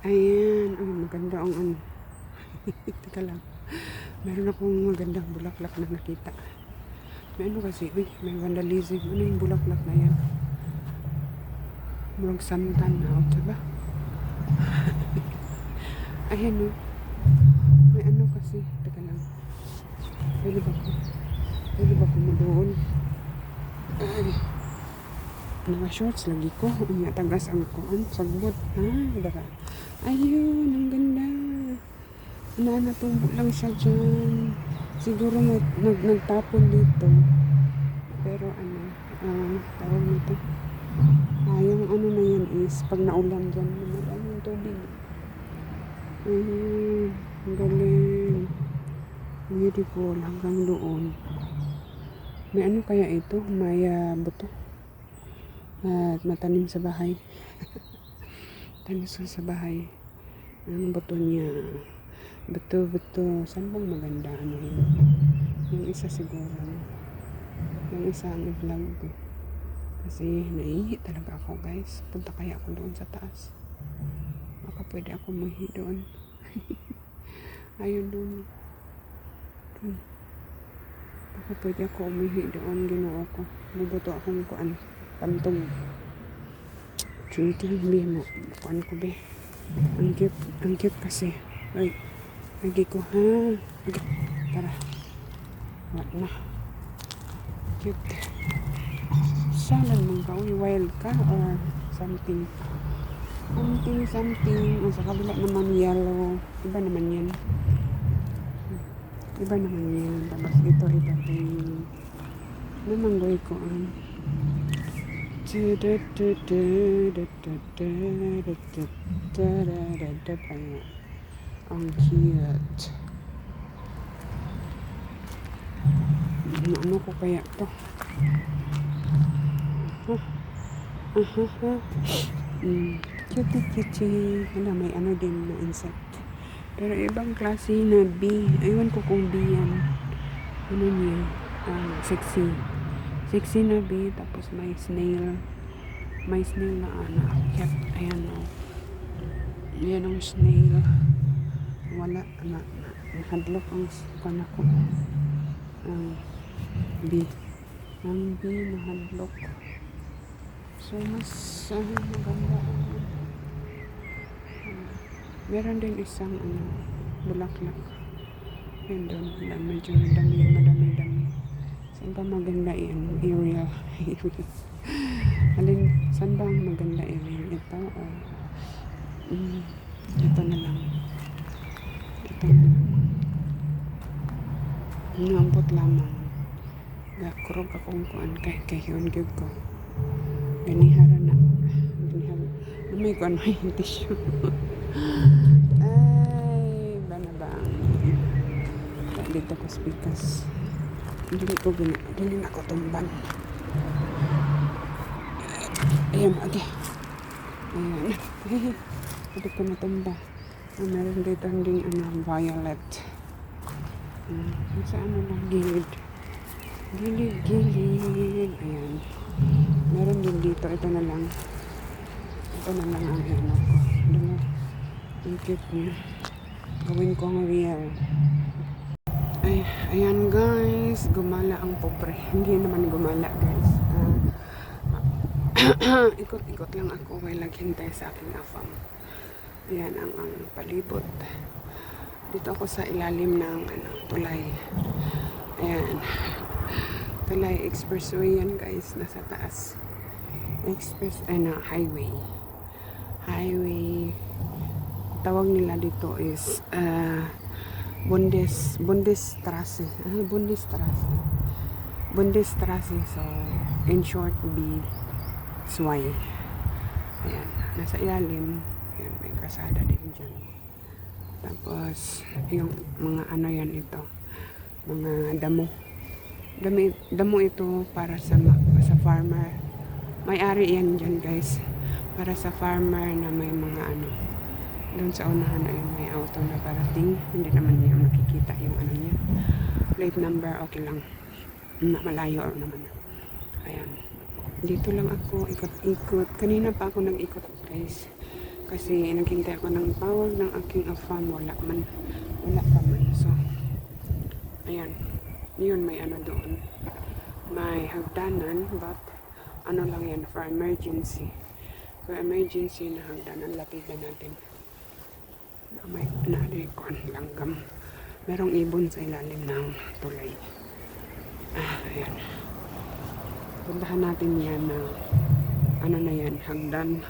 Ayan. Ay, maganda ang ano. Teka lang. Meron akong magandang bulaklak na nakita. May ano kasi, uy, may vandalism. Ano yung bulaklak na yan? Murag santan na, o, diba? Ayan, no. May ano kasi, teka lang. Pwede ba ko? Pwede ba ko mo doon? Ay, mga shorts lagi ko. Ang tagas ang kuan, sagbot. Baka. Ayun, ang ganda. Natubo lang siya dyan. Siguro nagtapon dito. Pero ano, tawag nito. Yung ano na yan is, pag naulan dyan, naman yung tubig. Ang galing. Beautiful hanggang doon. May ano kaya ito? May buto. At matanim sa bahay. Tanim sa bahay. Ang buto niya. Buto. Saan bang maganda? Ano yun? Yung isa siguro. Yung isa ang vlog ko. Kasi naihi talaga ako, guys. Punta kaya ako doon sa taas. Baka pwede ako mahi doon. Ayun doon. Baka pwede ako umihi doon. Ginoo ko. Bubuto akong kuan. Pantong. Chuitin be mo. Kuan ko be. Ang cute kasi. Ay. Lagi ko ha. Okay. Tara. Wala na. Cute. Salan mong ka. Uy, wild ka or something. Something. Sa kabila naman yellow. Iba naman yan. Tapos ito iba din. Namanggoy ko ang ang cute. Ano ko kaya to? Cutie. May ano din na insect. Pero ibang klase na bee. Aywan ko kung bee yan. Ano niya? Sexy. Sexy na bee. Tapos may snail. May snail na akyat. Ayan o. Ayan ang snail. Wala. Nahadlok ang kanako. Ang bee. Ang bee nahadlok. So, mas maganda. Meron din isang bulaklak. Yan doon. Medyo madami. Saan ba maganda yan? Area. Saan ba maganda area? Ito o ito na lang. Nambot lamang. Gakurog akong kuan kay yun gyud ko. Ganihara na. May kuan may tissue. Ay, banabang. Dito ko speakers. Dili na ko tumban. Ayan, okay. Ayan. Hindi ko matumba. Meron dito hindi violet. Sa ano lang, gilid. Ayan. Meron din dito. Ito na lang ang ano ko. Ang cute niya. Gawin ko ang real. Ayan guys. Gumala ang pobre. Hindi naman gumala guys. Ikot-ikot lang ako while naghintay sa aking afam. Ayan ang palibot. Dito ako sa ilalim ng tulay. Ayan. Tulay expressway yan guys. Nasa taas. Highway. Tawag nila dito is Bundesstraße. Bundesstraße. So, in short, BSY. Ayan. Nasa ilalim. Ayan, may kasada din dyan. Tapos, yung mga ano yan ito. Mga damo. Damo ito para sa farmer. May-ari yan dyan guys. Para sa farmer na may mga doon sa unahan ay may auto na parating. Hindi naman niya makikita yung niya. Plate number, okay lang. Malayo naman. Ayan. Dito lang ako, ikot-ikot. Kanina pa ako nag-ikot guys. Kasi naghintay ako ng tawag ng aking afam, wala pa man. So, ayan. Yun, may ano doon. May hagdanan, but ano lang yan, for emergency. For emergency na hagdanan, lapitan natin. May narikon, langgam. Merong ibon sa ilalim ng tulay. Ayan. Puntahan natin yan na ano na yan, hagdan.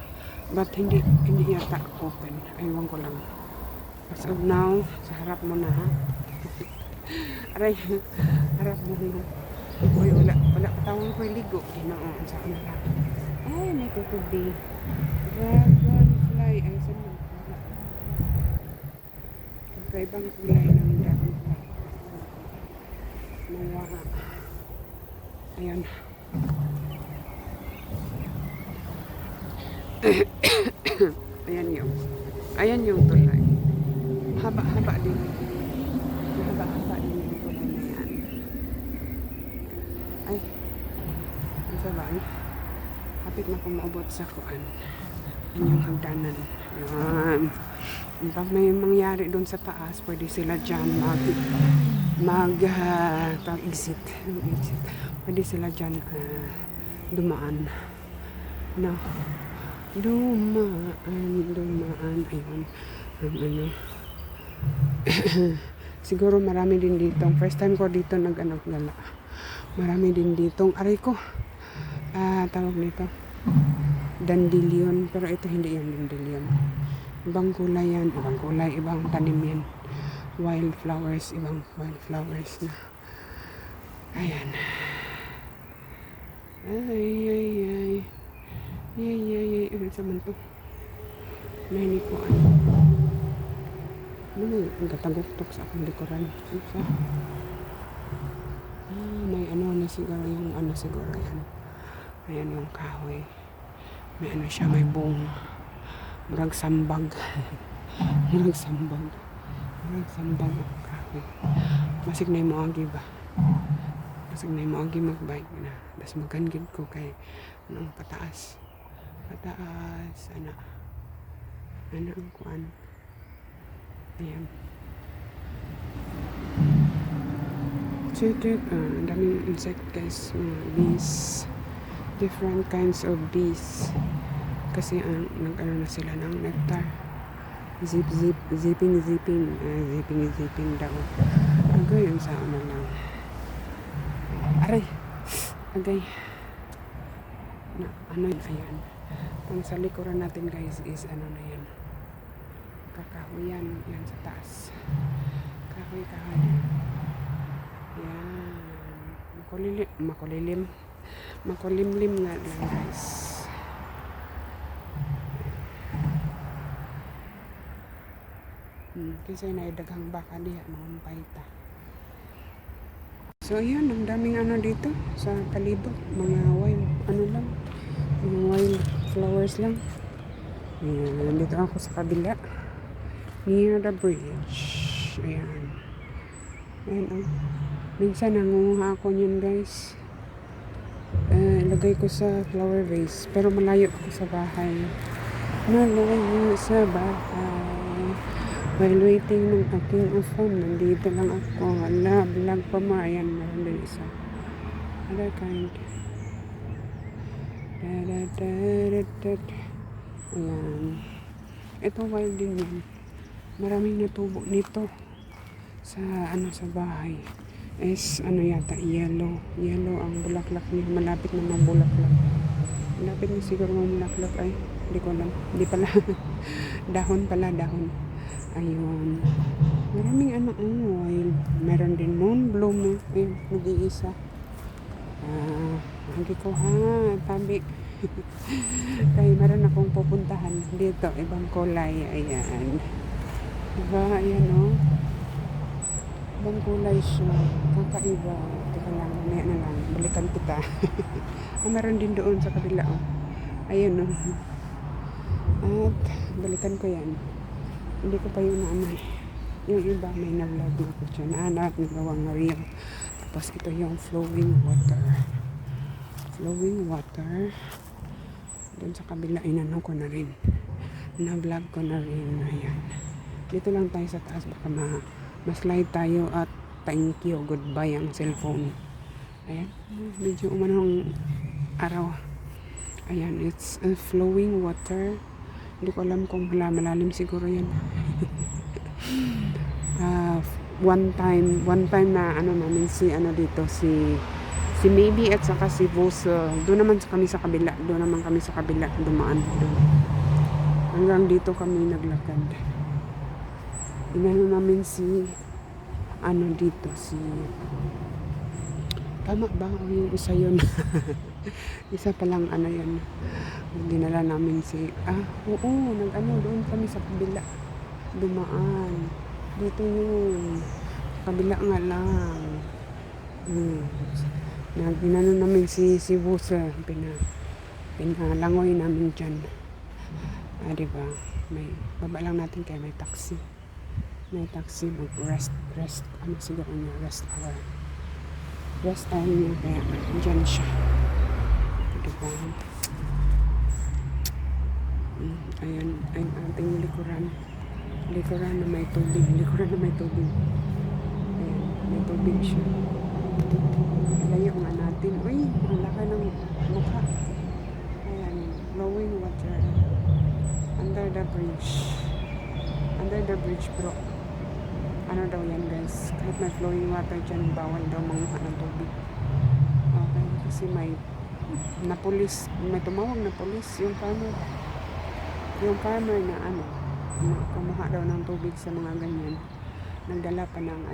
But hindi yata open. Aywan ko lang. As of now, sa harap mo na ha. Aray, harap mo na. Uy, wala patawang ko ligo. Ginoo, sa kanila. Ay, may tutubi. Dragonfly. Ay, saan mo? Wala. Magkaibang kulay ng dragonfly. Mawaha. Ayan. Ayan yung tulay. Haba-haba din. Haba-haba din yung tulay na yan. Ay, ang sabay. Hapit na kumaubot sa kuan. Yan yung hagdanan. Yan. Pag may mangyari doon sa taas, pwede sila dyan exit. Pwede sila dyan dumaan. No. Dumaan. Ayun. Ano. Siguro marami din dito. First time ko dito nag-gala. Marami din dito. Aray ko. Tawag nito. Dandelion. Pero ito hindi yan dandelion. Ibang kulay yan. Ibang kulay. Ibang tanim yan. Wildflowers. Ibang wildflowers na. Ayan. Ay. Ano sa man to? May ko ano. Ang kataguktok sa akong likuran. Ano sa? May ano na siguro yung ano siguro yan. Ayan yung kahoy. May ano siya, may buong. Murag sambag. Murag sambag ang kahoy. Masig na yung maagi ba? Masig na yung maagi magbike na. Das magangid ko kay anong pataas. Ano ang kuan. Ayan. So ito, daming insect guys. Bees. Different kinds of bees. Kasi nag-ano na sila ng nectar. Zipping daw. Agay, yung sa ano lang. Aray! Agay. Ano yun? Ayan. Ang sa likuran natin guys is ano na yan. Kakahoy yan. Yan sa taas. Kahoy. Yan. Makulimlim nga lang guys. Kasi naidaghang baka diha mahumpay ta. So ayan, ang daming ano dito sa palibot, mga wild flowers lang. Ayan, nandito ako sa kabila near the bridge. Ayan. Minsan nangunguha ako yun guys. Ilagay ko sa flower vase, pero malayo ako sa bahay. While waiting ng aking afam, nandito lang ako. Vlog pa mo. Ayan, meron din isa. Other kind. Ayan. Ito wild din yan. Maraming natubo nito sa bahay. Yata, yellow. Yellow ang bulaklak niya. Malapit na mabulaklak. Malapit na siguro mabulaklak. Ay, hindi ko alam. Hindi pala. dahon. Ayun. Maraming wild. Meron din moonbloom. Ayun, nag-iisa. Hindi ko tabi. Kaya meron akong pupuntahan dito. Ibang kulay. Ayan. Diba? Ayan o. Ibang kulay siya. Kakaiba. Teka lang. Maya na lang. Balikan kita. Meron din doon sa kabila o. Ayan o. At balikan ko yan. Hindi ko pa yun naamay. Yung iba may na-vlog na ko dyan. Nagawang na reel. Tapos ito yung flowing water. Doon sa kabila, inano ko na rin. Na-vlog ko na rin. Ayan. Dito lang tayo sa taas. Baka ma-slide tayo at thank you. Goodbye ang cellphone. Ayan. Medyo umanong araw. Ayan. It's flowing water. Hindi ko alam kung malalim siguro yan. One time na namin si dito si Maybe at saka si Vos, doon naman kami sa kabila dumaan doon. Hanggang dito kami naglakad. Inano namin si dito si tama ba yung isa yun? Isa palang yan. Dinala namin si oo, doon kami sa kabila dumaan. Dito yun. Kabila nga lang. Ginano namin si Busa. Pinalangoy namin dyan. Diba? Baba lang natin kaya may taxi. Mag-rest. Siguro niya? Rest hour niya. Kaya dyan siya. Diba? Ayan. Ang ating likuran na may tubig. Ayan, may tubig siya. Layo nga natin. Uy, ang laki ng mukha. Ayan, flowing water. Under the bridge bro. Ano daw yan guys? Kahit may flowing water dyan, bawal daw manguha ng tubig. Okay, kasi may tumawag na pulis. Yung farmer na kumuha daw ng tubig sa mga ganyan, nagdala pa ng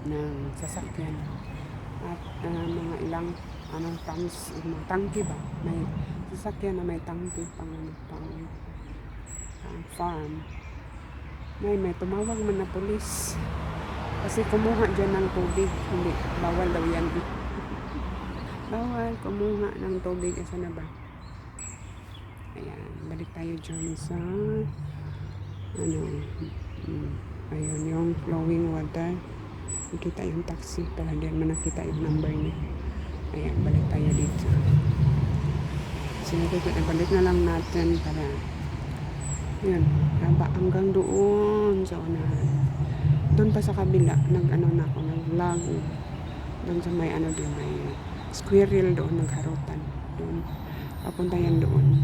ng sasakyan at mga ilang tangke ba, may sasakyan na may tangke pang farm. May tumawag man na pulis kasi kumuha dyan ng tubig. Hindi, bawal daw yan. Bawal kumuha ng tubig. Asa na ba? Ayan, balik tayo dyan sa ayun, yung flowing water. Nakita yung taxi pero hindi man nakita yung number niya. Ayan, balik tayo dito. Balik na lang natin para yun, hanggang doon sa unahan. Doon pa sa kabila nag-vlog doon sa may doon, may squirrel doon nagharutan doon. Papunta yan doon.